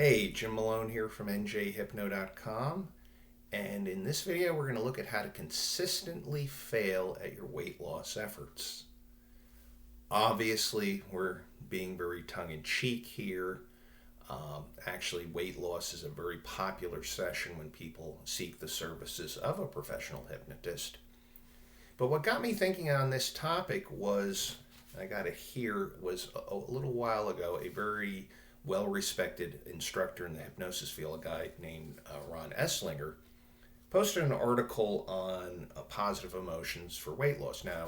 Hey, Jim Malone here from njhypno.com, and in this video we're going to look at how to consistently fail at your weight loss efforts. Obviously, we're being very tongue-in-cheek here. Actually, weight loss is a very popular session when people seek the services of a professional hypnotist. But what got me thinking on this topic was, I got it here, was a little while ago, a very well-respected instructor in the hypnosis field, a guy named Ron Eslinger, posted an article on positive emotions for weight loss. Now,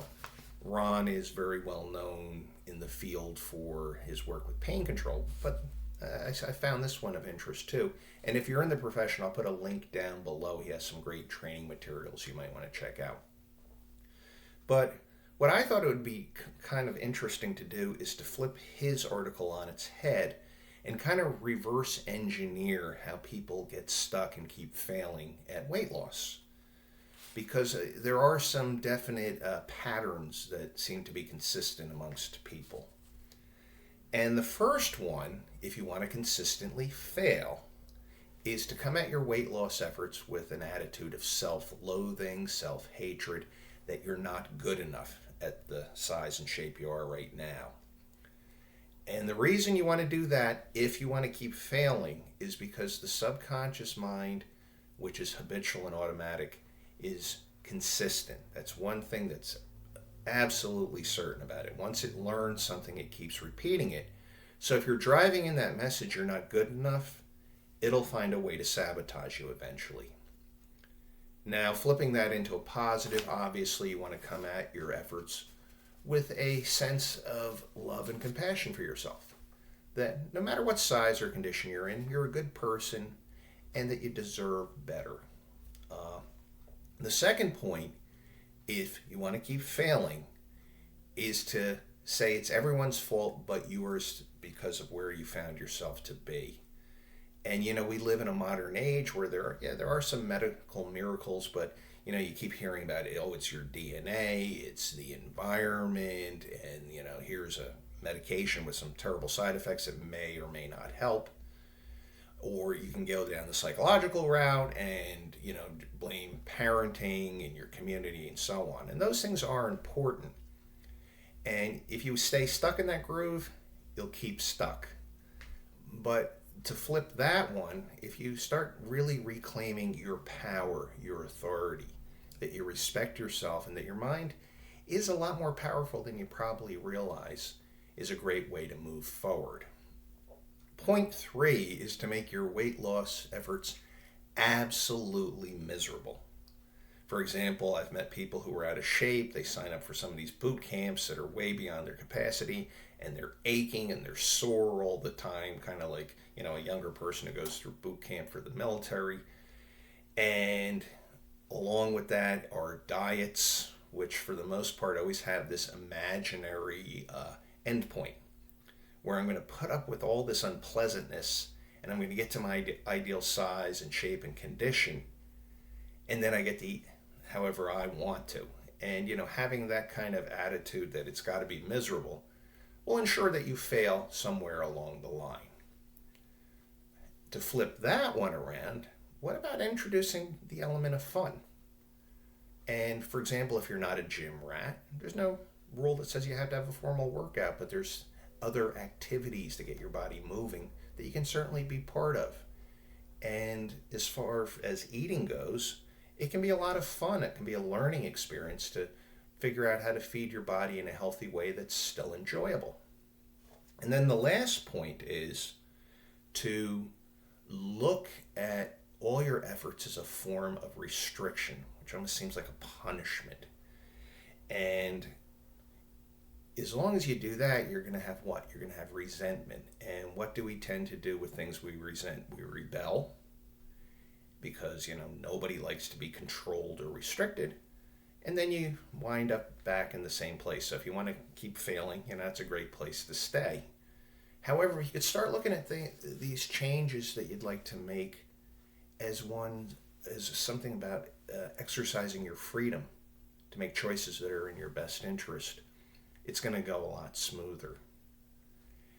Ron is very well known in the field for his work with pain control, but I found this one of interest too. And if you're in the profession, I'll put a link down below. He has some great training materials you might want to check out. But what I thought it would be kind of interesting to do is to flip his article on its head and kind of reverse engineer how people get stuck and keep failing at weight loss. Because there are some definite patterns that seem to be consistent amongst people. And the first one, if you want to consistently fail, is to come at your weight loss efforts with an attitude of self-loathing, self-hatred, that you're not good enough at the size and shape you are right now. And the reason you want to do that, if you want to keep failing, is because the subconscious mind, which is habitual and automatic, is consistent. That's one thing that's absolutely certain about it. Once it learns something, it keeps repeating it. So if you're driving in that message, you're not good enough, it'll find a way to sabotage you eventually. Now, flipping that into a positive, obviously you want to come at your efforts with a sense of love and compassion for yourself. That no matter what size or condition you're in, you're a good person and that you deserve better. The second point, if you want to keep failing, is to say it's everyone's fault but yours because of where you found yourself to be. And we live in a modern age where there are some medical miracles, but you keep hearing about it. Oh, it's your DNA, it's the environment, and here's a medication with some terrible side effects that may or may not help. Or you can go down the psychological route and blame parenting and your community and so on. And those things are important. And if you stay stuck in that groove, you'll keep stuck. But to flip that one, if you start really reclaiming your power, your authority, that you respect yourself and that your mind is a lot more powerful than you probably realize, is a great way to move forward. Point 3 is to make your weight loss efforts absolutely miserable. For example, I've met people who are out of shape. They sign up for some of these boot camps that are way beyond their capacity, and they're aching and they're sore all the time, kind of like a younger person who goes through boot camp for the military. And along with that are diets, which for the most part always have this imaginary endpoint, where I'm going to put up with all this unpleasantness and I'm going to get to my ideal size and shape and condition, and then I get to eat however I want to. And having that kind of attitude that it's got to be miserable will ensure that you fail somewhere along the line. To flip that one around, what about introducing the element of fun? And for example, if you're not a gym rat, there's no rule that says you have to have a formal workout, but there's other activities to get your body moving that you can certainly be part of. And as far as eating goes, it can be a lot of fun. It can be a learning experience to figure out how to feed your body in a healthy way that's still enjoyable. And then the last point is to look at all your efforts as a form of restriction, which almost seems like a punishment. And as long as you do that, you're going to have what? You're going to have resentment. And what do we tend to do with things we resent? We rebel because, nobody likes to be controlled or restricted. And then you wind up back in the same place. So if you want to keep failing, that's a great place to stay. However, you could start looking at these changes that you'd like to make as something about exercising your freedom to make choices that are in your best interest. It's going to go a lot smoother.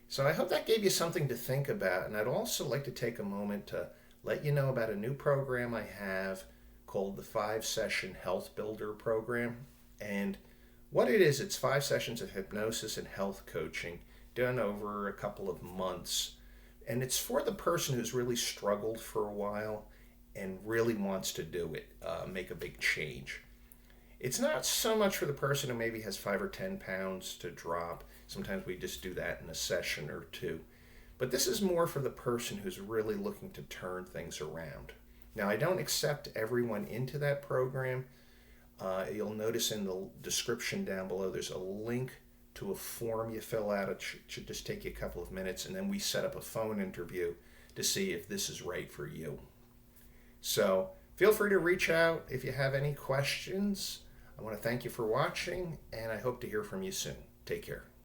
So I hope that gave you something to think about. And I'd also like to take a moment to let you know about a new program I have called the 5 Session Health Builder Program. And what it is, it's 5 sessions of hypnosis and health coaching done over a couple of months. And it's for the person who's really struggled for a while and really wants to do it, make a big change. It's not so much for the person who maybe has 5 or 10 pounds to drop. Sometimes we just do that in a session or two. But this is more for the person who's really looking to turn things around. Now, I don't accept everyone into that program. You'll notice in the description down below there's a link to a form you fill out. It should just take you a couple of minutes, and then we set up a phone interview to see if this is right for you. So feel free to reach out if you have any questions. I want to thank you for watching, and I hope to hear from you soon. Take care.